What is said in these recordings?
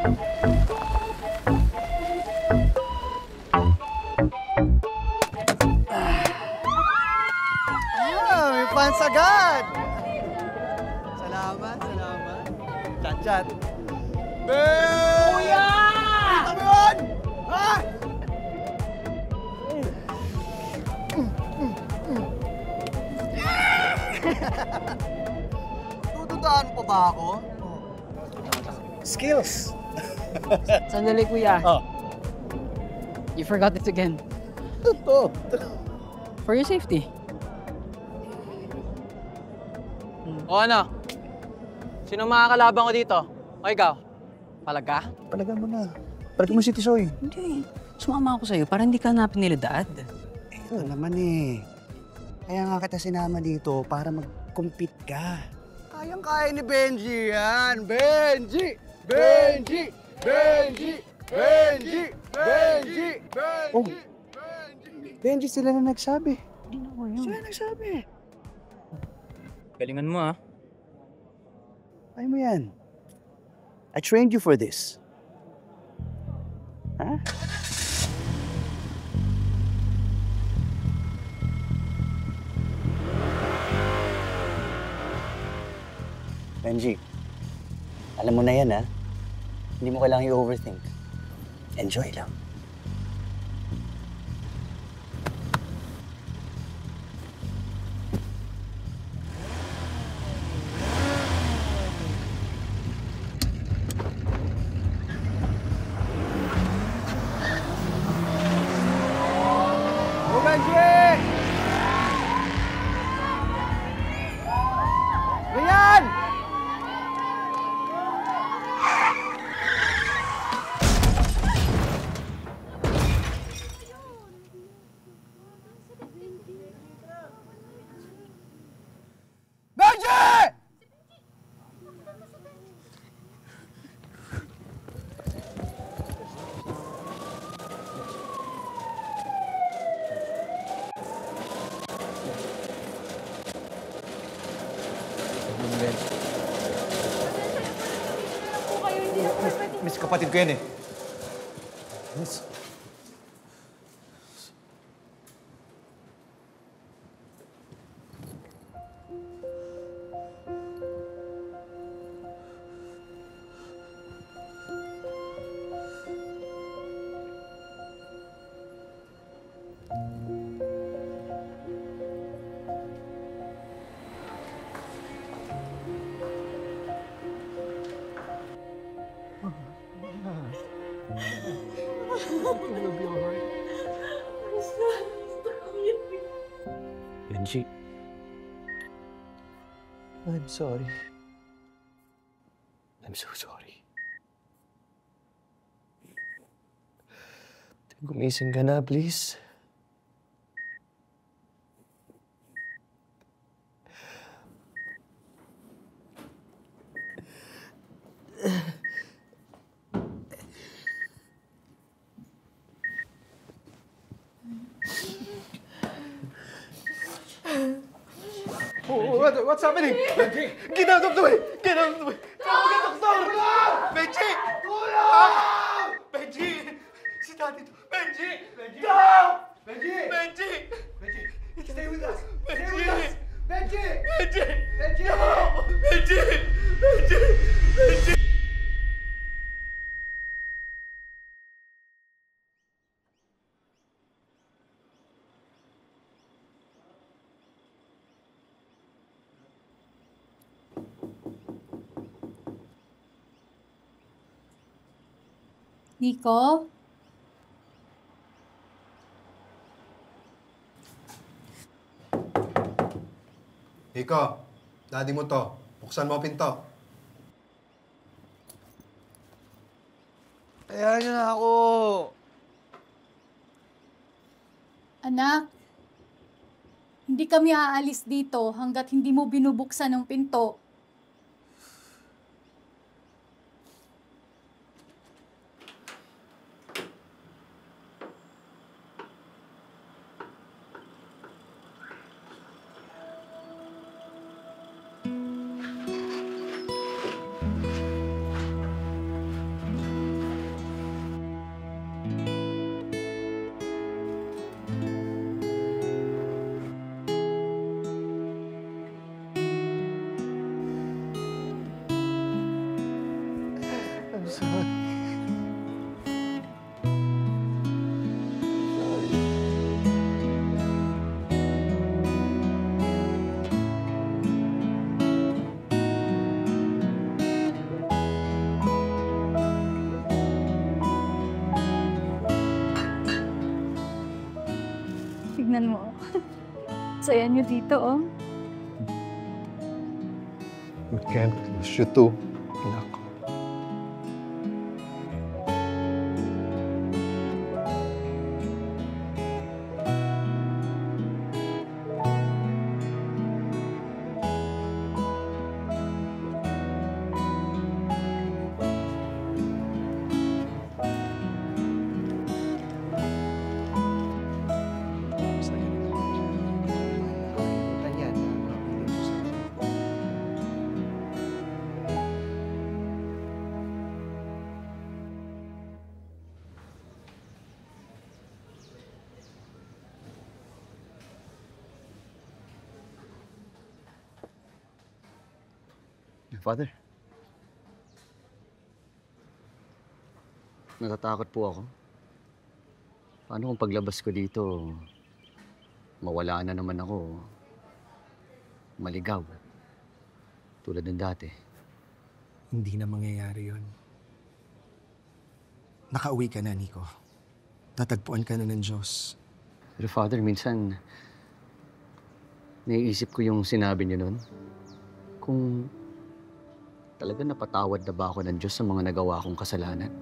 May fans agad! Salamat. Chat. Kuya! Kita mo yun! Ha? Tutundaan pa ba ako? Skills! Sandali, kuya. Oh. You forgot it again. Ito. For your safety. O ano? Sino makakalaban ko dito? O ikaw? Palag ka? Palagan mo na. Palagan mo si Tisoy. Hindi. Sumama ako sa'yo para hindi ka hanapin nila dad. Ito naman eh. Kaya nga kita sinama dito para mag-compete ka. Kayang-kaya ni Benji yan! Oh, Benji sila na nagsabi. Hindi na ko yun. Sila nagsabi. Galingan mo, ha? Ay mo yan. I trained you for this. Ha? Benji, alam mo na yan, ha? Hindi mo kailangan i-overthink. Enjoy lang. Go, Benji! Ganyan! Benji! Miss, kapatid ko yan eh. Miss. Benji. I'm sorry. I'm so sorry. Gumising ka na, please. What's happening? Benji! Get out of the way! Get out of the way! Tawag ang doktor! Benji! Tulong! Benji! Si Daddy to. Benji! Benji! Benji! Benji! Benji! Stay with us! Stay with us! Benji! Benji! Benji! No! Benji! Benji! Benji! Nico? Nico, daddy mo to. Buksan mo ang pinto. Hayaan niyo na ako. Anak, hindi kami aalis dito hanggat hindi mo binubuksan ang pinto. Tignan mo. Saya niyo dito, oh. We can't lose you too, anak. Father, natatakot po ako. Paano kung paglabas ko dito, mawala na naman ako, maligaw, tulad ng dati? Hindi na mangyayari yun. Nakauwi ka na, Nico. Tatagpuan ka na ng Diyos. Pero Father, minsan, naiisip ko yung sinabi niyo nun. Kung talaga napatawad na ba ako ng Diyos sa mga nagawa kong kasalanan?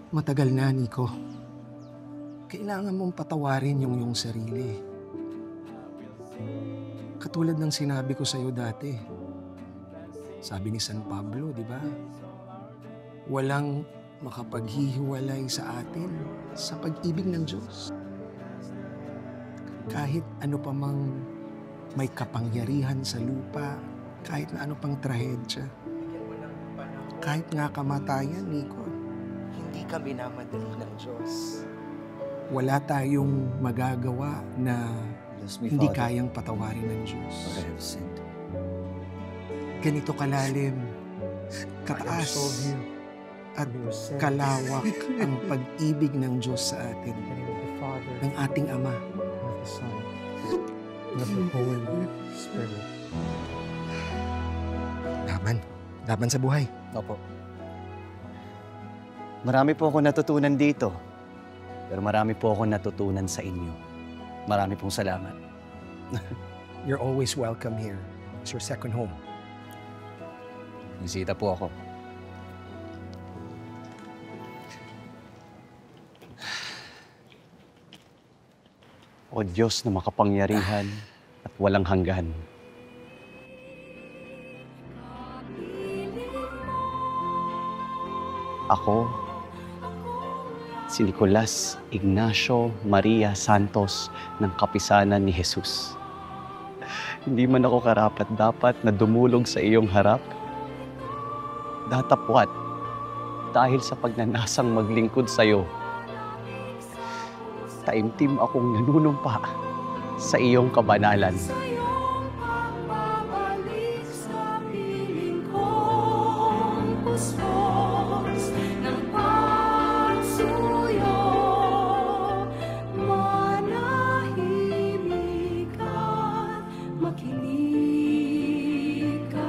Matagal na, Nico. Kailangan mong patawarin yung iyong sarili. Katulad ng sinabi ko sa'yo dati. Sabi ni San Pablo, di ba? Walang makapaghihiwalay sa atin sa pag-ibig ng Diyos. Kahit ano pa mang may kapangyarihan sa lupa, kahit na ano pang trahedya, kahit nga kamatayan, Nico, hindi ka minamadali ng Diyos. Wala tayong magagawa na Bless me, hindi Father, kayang patawarin ng Diyos. for I have sinned. Ganito kalalim, kataas, at kalawak ang pag-ibig ng Diyos sa atin, ng ating Ama. Laban sa buhay. Opo. Marami po ako natutunan dito. Pero marami po ako natutunan sa inyo. Marami pong salamat. You're always welcome here. It's your second home. Bisita po ako. O Diyos na makapangyarihan at walang hanggan. Ako, si Nicolas Ignacio Maria Santos ng Kapisanan ni Jesus. Hindi man ako karapat-dapat na dumulog sa iyong harap. Datapwat dahil sa pagnanasang maglingkod sa iyo. Taimtim akong nanunumpa sa iyong kabanalan. Makinig ka,